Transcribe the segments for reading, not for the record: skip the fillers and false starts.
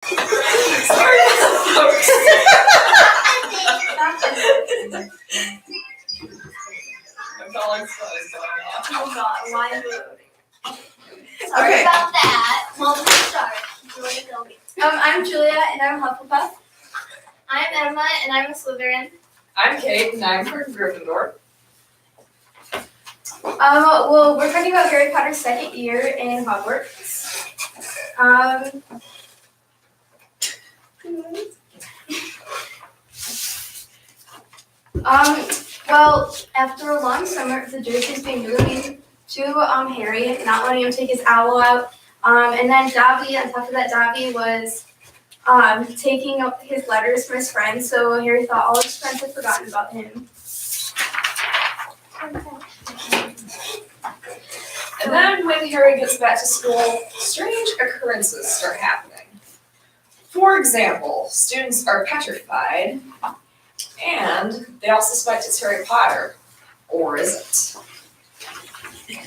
Sorry, folks. I'm calling Spurs going off. Oh God, why is it loading? Sorry about that. Well, let's start. Julia, go. I'm Julia, and I'm Hufflepuff. I'm Emma, and I'm a Slytherin. I'm Kate, and I'm from Gryffindor. Well, we're talking about Harry Potter's second year in Hogwarts. Well, after a long summer, the Dursleys being really mean to Harry, not letting him take his owl out. And then Dobby, on top of that, Dobby was taking up his letters from his friends, so Harry thought all his friends had forgotten about him. And then when Harry gets back to school, strange occurrences start happening. For example, students are petrified, and they all suspect it's Harry Potter. Or is it?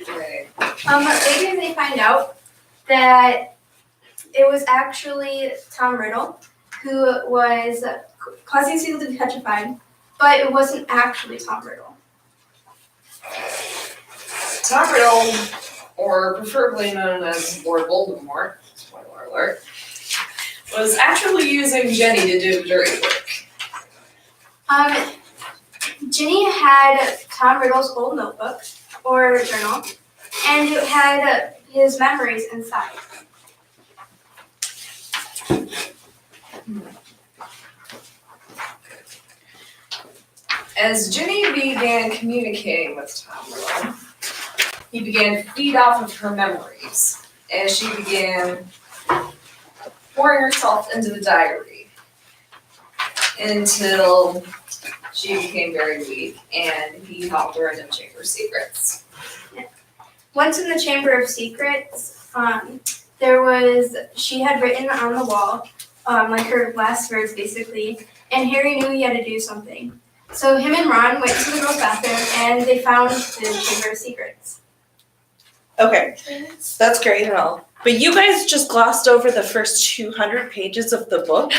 Right. Later they find out that it was actually Tom Riddle who was causing people to be petrified, but it wasn't actually Tom Riddle. Tom Riddle, or preferably known as Lord Voldemort, spoiler alert, was actually using Jenny to do dirty work. Ginny had Tom Riddle's old notebook, or journal, and it had his memories inside. As Ginny began communicating with Tom Riddle, he began to feed off of her memories as she began pouring herself into the diary until she became very weak and he helped her into the Chamber of Secrets. Once in the Chamber of Secrets, she had written on the wall, like her last words basically, and Harry knew he had to do something. So him and Ron went to the girls' bathroom and they found the Chamber of Secrets. Okay, that's great and all. But you guys just glossed over the first 200 pages of the book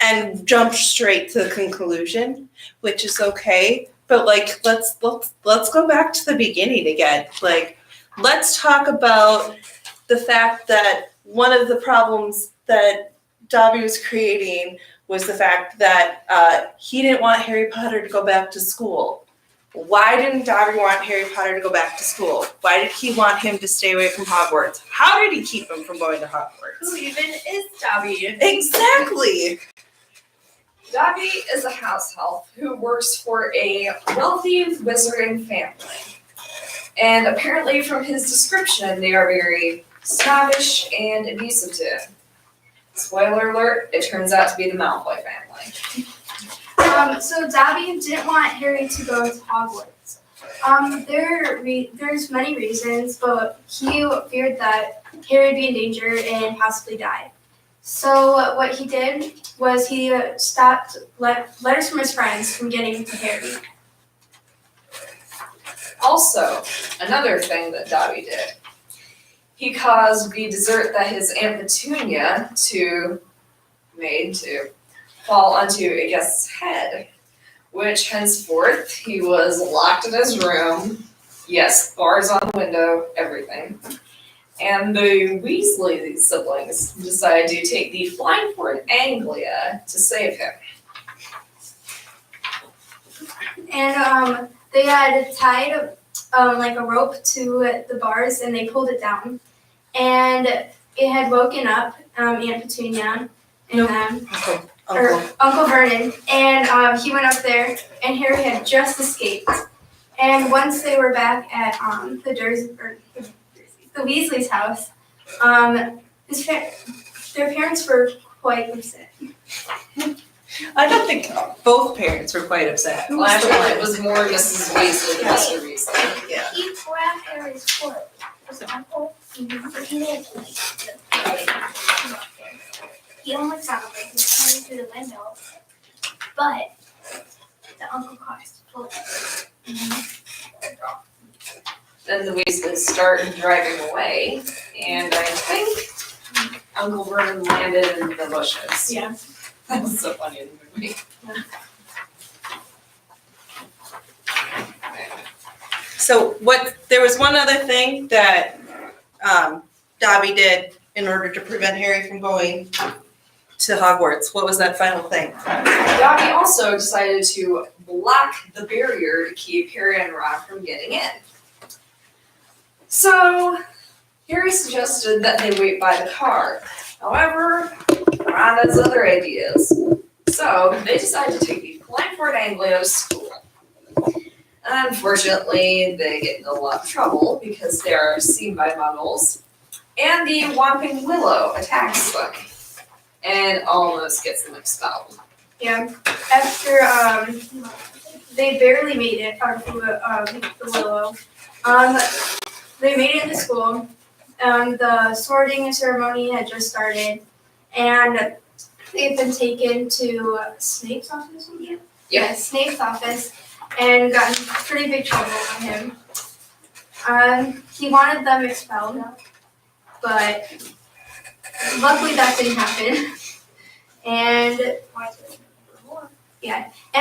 and jumped straight to the conclusion, which is okay. But like, let's go back to the beginning again. Like, let's talk about the fact that one of the problems that Dobby was creating was the fact that he didn't want Harry Potter to go back to school. Why didn't Dobby want Harry Potter to go back to school? Why did he want him to stay away from Hogwarts? How did he keep him from going to Hogwarts? Who even is Dobby? Exactly. Dobby is a house elf who works for a wealthy wizarding family. And apparently from his description, they are very snobbish and abusive to him. Spoiler alert, it turns out to be the Malfoy family. So Dobby didn't want Harry to go to Hogwarts. There's many reasons, but he feared that Harry would be in danger and possibly die. So what he did was he stopped letters from his friends from getting to Harry. Also, another thing that Dobby did, he caused the dessert that his Aunt Petunia made to fall onto a guest's head, which henceforth he was locked in his room. Yes, bars on the window, everything. And the Weasley siblings decided to take the flying for Anglia to save him. And they had tied like a rope to the bars and they pulled it down. And it had woken up Aunt Petunia and Uncle Vernon. And he went up there and Harry had just escaped. And once they were back at the Weasley's house, their parents were quite upset. I don't think both parents were quite upset. Well, actually, it was more Mrs. Weasley than Mr. Weasley. Yeah. He grabbed Harry's foot. Was it Uncle? So he didn't he almost sounded like he was coming through the window, but the uncle caused full. Then the Weasleys start driving away, and I think Uncle Vernon landed in the bushes. Yeah. That was so funny in the movie. So there was one other thing that Dobby did in order to prevent Harry from going to Hogwarts. What was that final thing? Dobby also decided to block the barrier to keep Harry and Ron from getting in. So, Harry suggested that they wait by the car. However, Ron has other ideas. So, they decided to take the Langford Anglia to school. Unfortunately, they get in a lot of trouble because they are seen by muggles, and the Whomping Willow attacks them and almost gets them expelled. Yeah. After they barely made it out of the willow. They made it into school. The sorting ceremony had just started, and they've been taken to Snape's office. Yeah, Snape's office, and got in pretty big trouble with him. He wanted them expelled, but luckily that didn't happen. And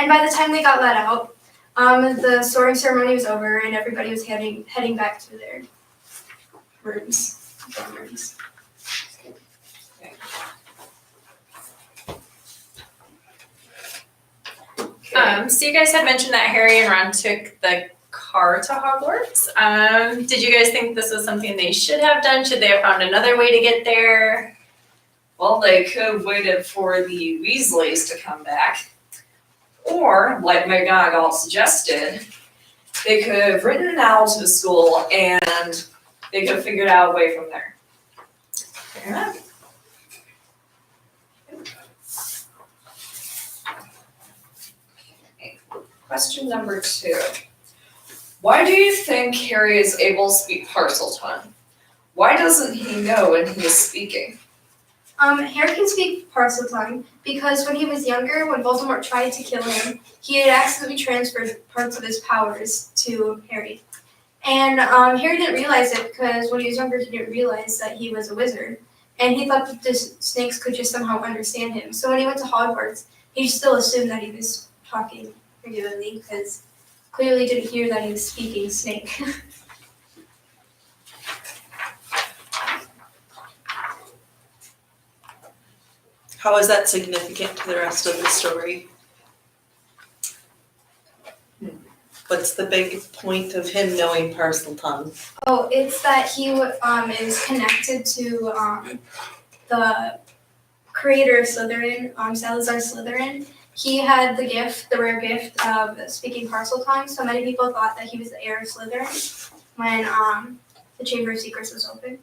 by the time they got let out, the sorting ceremony was over, and everybody was heading back to their rooms. So you guys had mentioned that Harry and Ron took the car to Hogwarts. Did you guys think this was something they should have done? Should they have found another way to get there? Well, they could have waited for the Weasleys to come back. Or, like McGonagall suggested, they could have ridden an owl to the school and they could have figured out a way from there. Fair enough. Okay. Question number 2. Why do you think Harry is able to speak Parseltongue? Why doesn't he know when he is speaking? Harry can speak Parseltongue because when he was younger, when Voldemort tried to kill him, he had accidentally transferred parts of his powers to Harry. And Harry didn't realize it because when he was younger, he didn't realize that he was a wizard. And he thought that the snakes could just somehow understand him. So when he went to Hogwarts, he still assumed that he was talking regularly because clearly didn't hear that he was speaking snake. How is that significant to the rest of the story? What's the big point of him knowing Parseltongue? Oh, it's that he is connected to the creator of Slytherin, Salazar Slytherin. He had the rare gift of speaking Parseltongue, so many people thought that he was the heir of Slytherin when the Chamber of Secrets was open.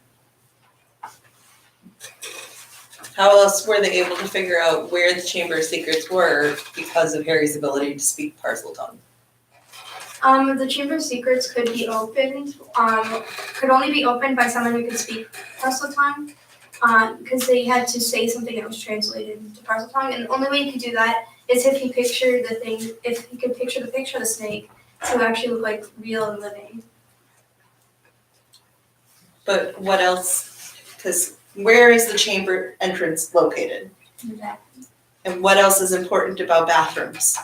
How else were they able to figure out where the Chamber of Secrets were because of Harry's ability to speak Parseltongue? The Chamber of Secrets could be opened, could only be opened by someone who could speak Parseltongue, because they had to say something that was translated into Parseltongue, and the only way he could do that is if he could picture the picture of the snake to actually look like real and living. But what else? Because where is the chamber entrance located? And what else is important about bathrooms?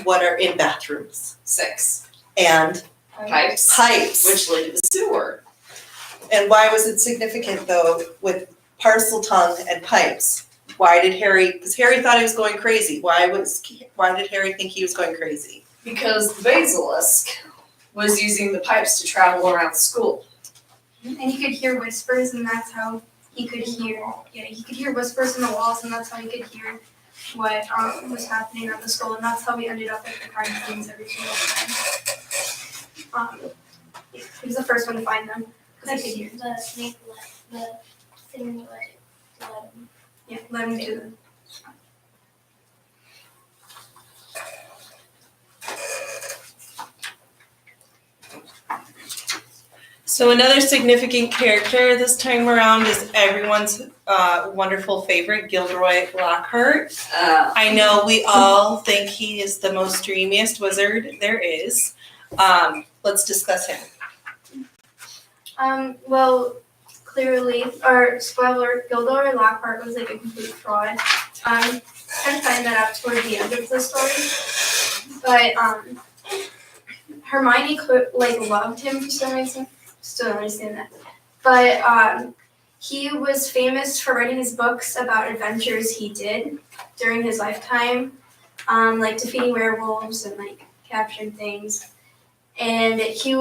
What are in bathrooms? 6. And Pipes. pipes. Which lead to the sewer. And why was it significant though with Parseltongue and pipes? Why did Harry, because Harry thought he was going crazy. Why did Harry think he was going crazy? Because the basilisk was using the pipes to travel around school. And he could hear whispers, and that's how he could hear. Yeah, he could hear whispers in the walls, and that's how he could hear what was happening at the school, and that's how we ended up at the crime scenes every single time. He was the first one to find them because he could hear. The snake the thing let him. Yeah, let him do them. So another significant character this time around is everyone's wonderful favorite, Gilderoy Lockhart. I know we all think he is the most dreamiest wizard there is. Let's discuss him. Well, clearly, or spoiler, Gilderoy Lockhart was like a complete fraud. I find that out toward the end of the story. But Hermione loved him for some reason. Still don't understand that. But he was famous for writing his books about adventures he did during his lifetime, like defeating werewolves and like capturing things. And he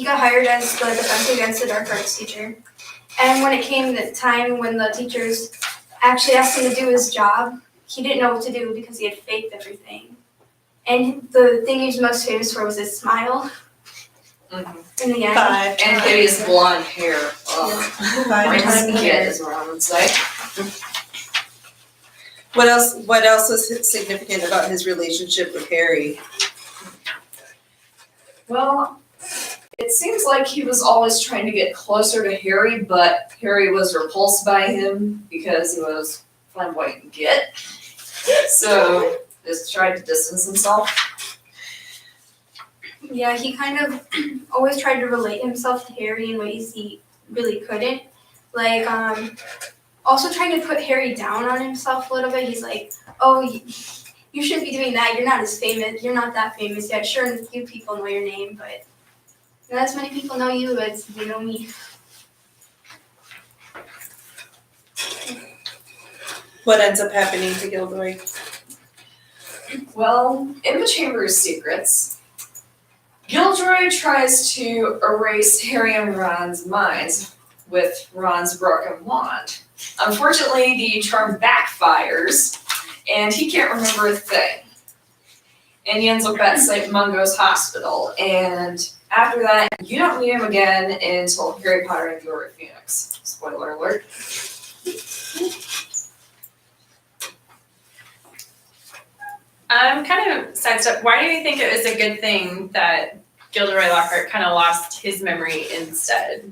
got hired as the defense against the dark arts teacher. And when it came the time when the teachers actually asked him to do his job, he didn't know what to do because he had faked everything. And the thing he was most famous for was his smile. Mhm. In the end. 5 And hideous blonde hair. Oh, 5 brings times. the kid, as Ron would say. What else was significant about his relationship with Harry? Well, it seems like he was always trying to get closer to Harry, but Harry was repulsed by him because he was flamboyant and get. So just tried to distance himself. Yeah, he kind of always tried to relate himself to Harry in ways he really couldn't. Like, also trying to put Harry down on himself a little bit. He's like, oh, you shouldn't be doing that. You're not as famous. You're not that famous yet. Sure, a few people know your name, but not as many people know you as you know me. What ends up happening to Gilderoy? Well, in the Chamber of Secrets, Gilderoy tries to erase Harry and Ron's minds with Ron's broken wand. Unfortunately, the charm backfires, and he can't remember a thing. And he ends up at St. Mungo's hospital, and after that, you don't meet him again until Harry Potter and the Order of Phoenix. Spoiler alert. Kind of sidestep. Why do you think it was a good thing that Gilderoy Lockhart kind of lost his memory instead?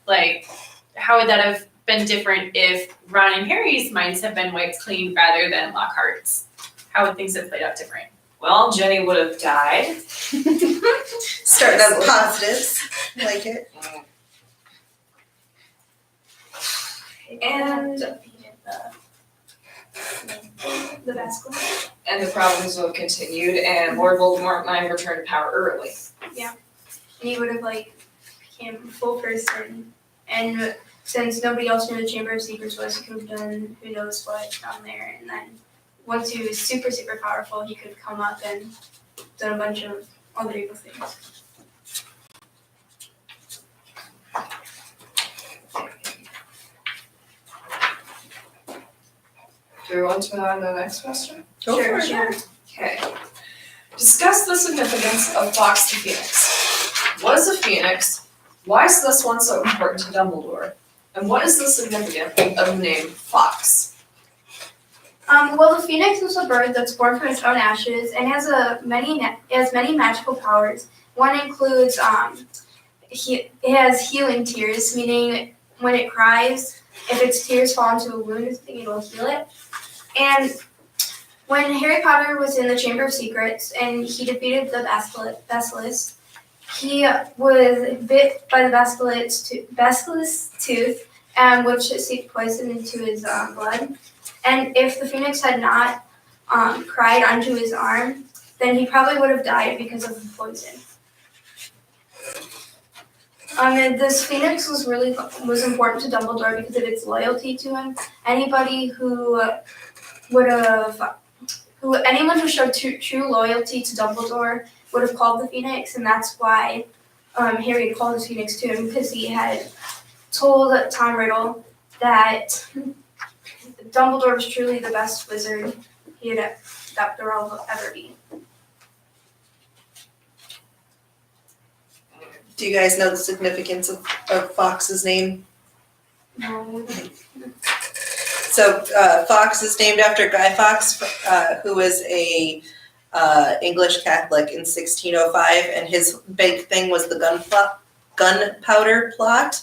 Like, how would that have been different if Ron and Harry's minds had been wiped clean rather than Lockhart's? How would things have played out different? Well, Jenny would have died. Starting on positives. Like it. And The basketball. the problems would have continued, and Lord Voldemort might have returned to power early. And he would have became a full person. And since nobody else knew the Chamber of Secrets was, he could have done who knows what down there. And then once he was super, super powerful, he could have come up and done a bunch of other evil things. Do we want to move on to the next question? Go for it. Sure. Okay. Discuss the significance of Fox to Phoenix. What is a phoenix? Why is this one so important to Dumbledore? And what is the significance of the name Fox? Well, the phoenix is a bird that's born from its own ashes and has many magical powers. One includes it has healing tears, meaning when it cries, if its tears fall into a wound, it will heal it. And when Harry Potter was in the Chamber of Secrets and he defeated the basilisk, he was bit by the basilisk tooth, which seeped poison into his blood. And if the phoenix had not cried onto his arm, then he probably would have died because of the poison. And this phoenix was important to Dumbledore because of its loyalty to him. Anyone who showed true loyalty to Dumbledore would have called the phoenix, and that's why Harry had called the phoenix to him, because he had told Tom Riddle that Dumbledore was truly the best wizard that there will ever be. Do you guys know the significance of Fox's name? No. So Fox is named after Guy Fawkes, who was a English Catholic in 1605, and his big thing was the gunpowder plot.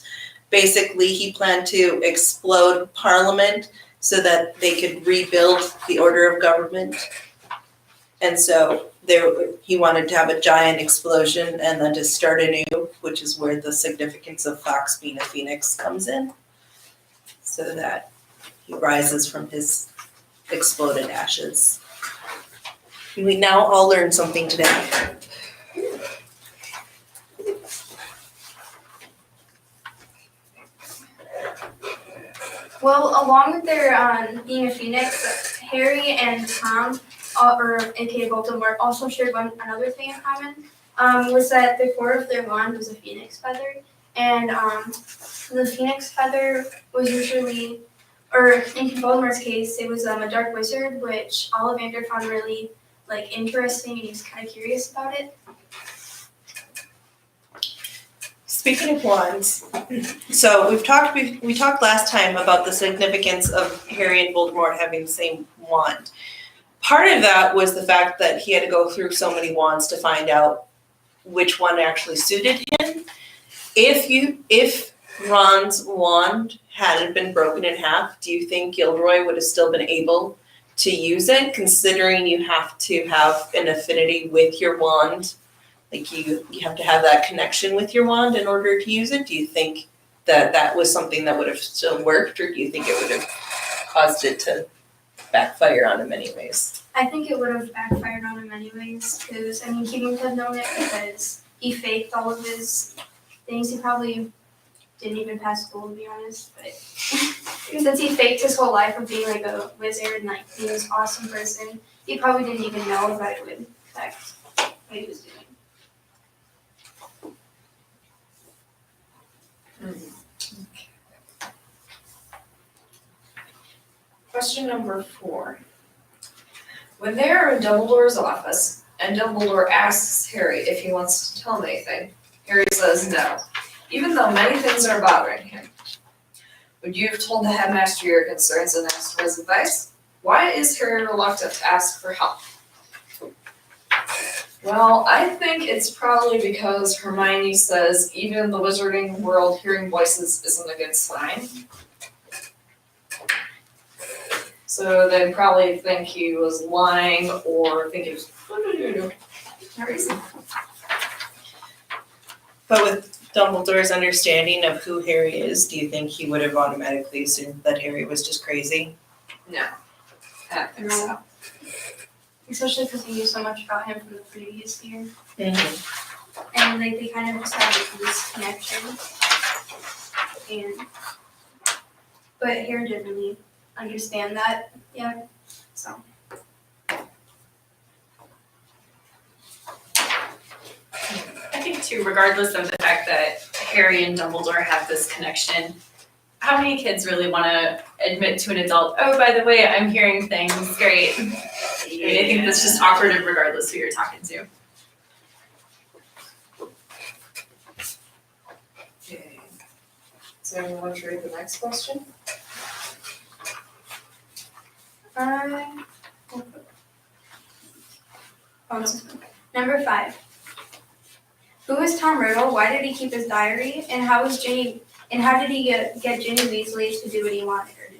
Basically, he planned to explode Parliament so that they could rebuild the order of government. And so he wanted to have a giant explosion and then to start anew, which is where the significance of Fox being a phoenix comes in. So that he rises from his exploded ashes. We now all learned something today. Well, along with their being a phoenix, Harry and Tom, or aka Voldemort, also shared another thing in common. Was that the core of their wand was a phoenix feather, and the phoenix feather was usually, or in Voldemort's case, it was a dark wizard, which Ollivander found really interesting, and he was kind of curious about it. Speaking of wands, so we talked last time about the significance of Harry and Voldemort having the same wand. Part of that was the fact that he had to go through so many wands to find out which one actually suited him. If Ron's wand hadn't been broken in half, do you think Gilderoy would have still been able to use it, considering you have to have an affinity with your wand? Like you have to have that connection with your wand in order to use it. Do you think that was something that would have still worked, or do you think it would have caused it to backfire on him anyways? I think it would have backfired on him anyways, because he wouldn't have known it because he faked all of his things. He probably didn't even pass school, to be honest, but since he faked his whole life of being a wizard and being this awesome person, he probably didn't even know that it would affect what he was doing. Question number 4. When they are in Dumbledore's office and Dumbledore asks Harry if he wants to tell him anything, Harry says no, even though many things are bothering him. Would you have told the headmaster your concerns and asked for his advice? Why is Harry reluctant to ask for help? Well, I think it's probably because Hermione says even in the wizarding world, hearing voices isn't a good sign. So they probably think he was lying or think he was no reason. But with Dumbledore's understanding of who Harry is, do you think he would have automatically assumed that Harry was just crazy? No, I don't think so. Especially because he knew so much about him from the previous year. Mm-hmm. And they kind of established this connection. But Harry didn't really understand that yet. So I think too, regardless of the fact that Harry and Dumbledore have this connection, how many kids really want to admit to an adult, oh, by the way, I'm hearing things, great. I mean, I think that's just awkward regardless who you're talking to. Okay. Does anyone want to read the next question? Number 5. Who is Tom Riddle? Why did he keep his diary? And how did he get Ginny Weasley to do what he wanted her to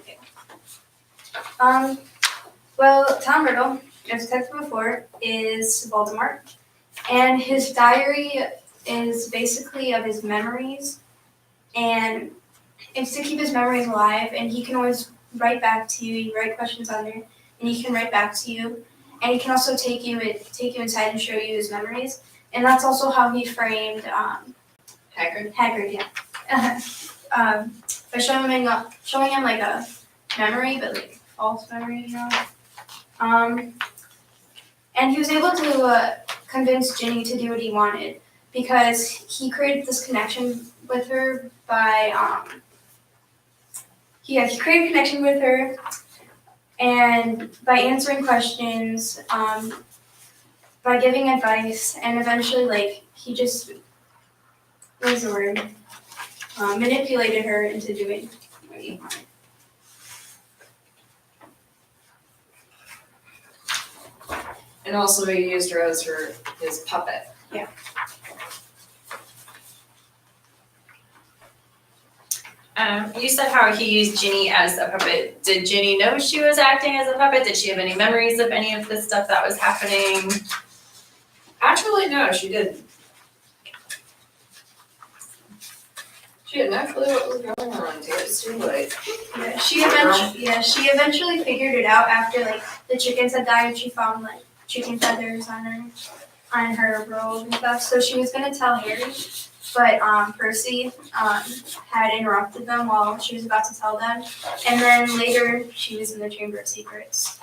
do? Well, Tom Riddle, as texted before, is Voldemort, and his diary is basically of his memories, and it's to keep his memories alive, and he can always write back to you. You write questions on there, and he can write back to you, and he can also take you inside and show you his memories, and that's also how he framed Hagrid, yeah, by showing him a memory, but false memory, and he was able to convince Ginny to do what he wanted because he created this connection with her by he created a connection with her, and by answering questions, by giving advice, and eventually, he just, what was the word? Manipulated her into doing what he wanted. And also he used her as his puppet. Yeah. You said how he used Ginny as a puppet. Did Ginny know she was acting as a puppet? Did she have any memories of any of the stuff that was happening? Actually, no, she didn't. She had no clue what was going on until it was too late. Yeah, she eventually figured it out after like the chickens had died. She found like chicken feathers on her robe and stuff. So she was gonna tell Harry, but Percy had interrupted them while she was about to tell them, and then later she was in the Chamber of Secrets.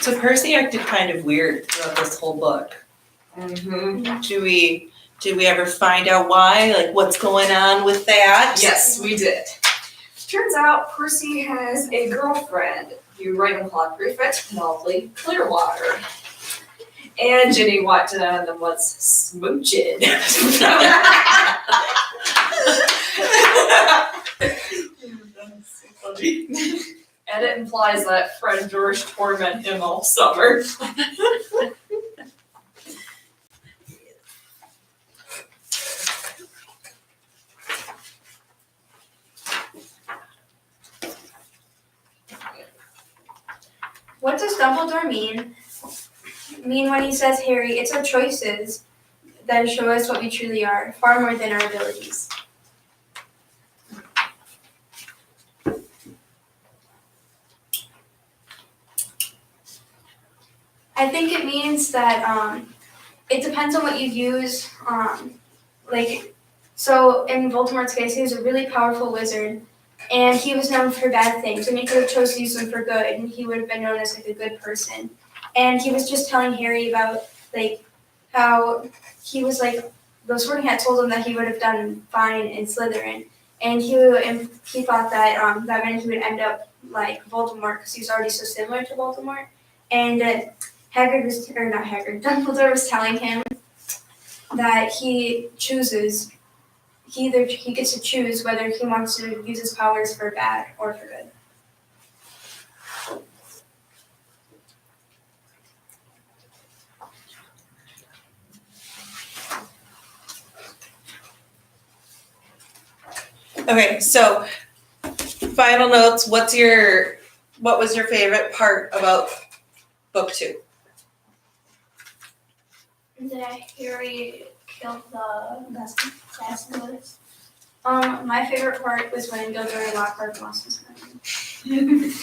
So Percy acted kind of weird throughout this whole book. Mm-hmm. Do we ever find out why? Like what's going on with that? Yes, we did. Turns out Percy has a girlfriend who Ravenclaw prefect Penelope Clearwater. And Ginny walked in on them once smooching. And it implies that Fred George tormented him all summer. What does Dumbledore mean when he says, Harry, it's our choices that show us what we truly are, far more than our abilities? I think it means that it depends on what you use. So in Voldemort's case, he was a really powerful wizard, and he was known for bad things, and he could have chosen to use them for good, and he would have been known as like a good person. And he was just telling Harry about like how he was like the Sorting Hat told him that he would have done fine in Slytherin, and he thought that that meant he would end up like Voldemort because he was already so similar to Voldemort. And Dumbledore was telling him that he gets to choose whether he wants to use his powers for bad or for good. Okay, so final notes. What was your favorite part about book 2? That Harry killed the basilisk. My favorite part was when Gilderoy Lockhart lost his memory.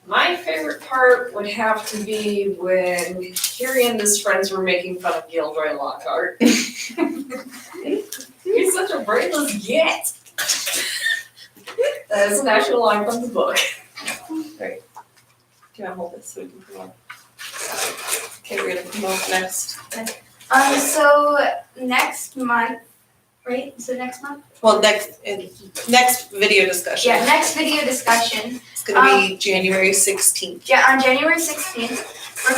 My favorite part would have to be when Harry and his friends were making fun of Gilderoy Lockhart. He's such a brainless git. That is an actual line from the book. Great. Do you want to hold this so we can promote? Okay, we're gonna promote next. So next month, right? So next month? Well, next video discussion. Yeah, next video discussion. It's gonna be January 16th. Yeah, on January 16th, we're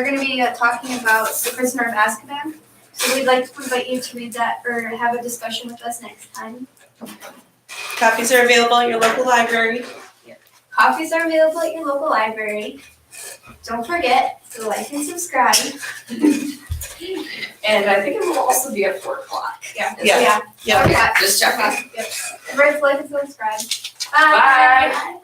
going to be talking about The Prisoner of Azkaban. So we'd like to invite you to read that or have a discussion with us next time. Copies are available at your local library. Copies are available at your local library. Don't forget to like and subscribe. And I think it will also be at 4 o'clock. Yeah. Yeah. Okay, just checking. Remember to like and subscribe. Bye. Bye.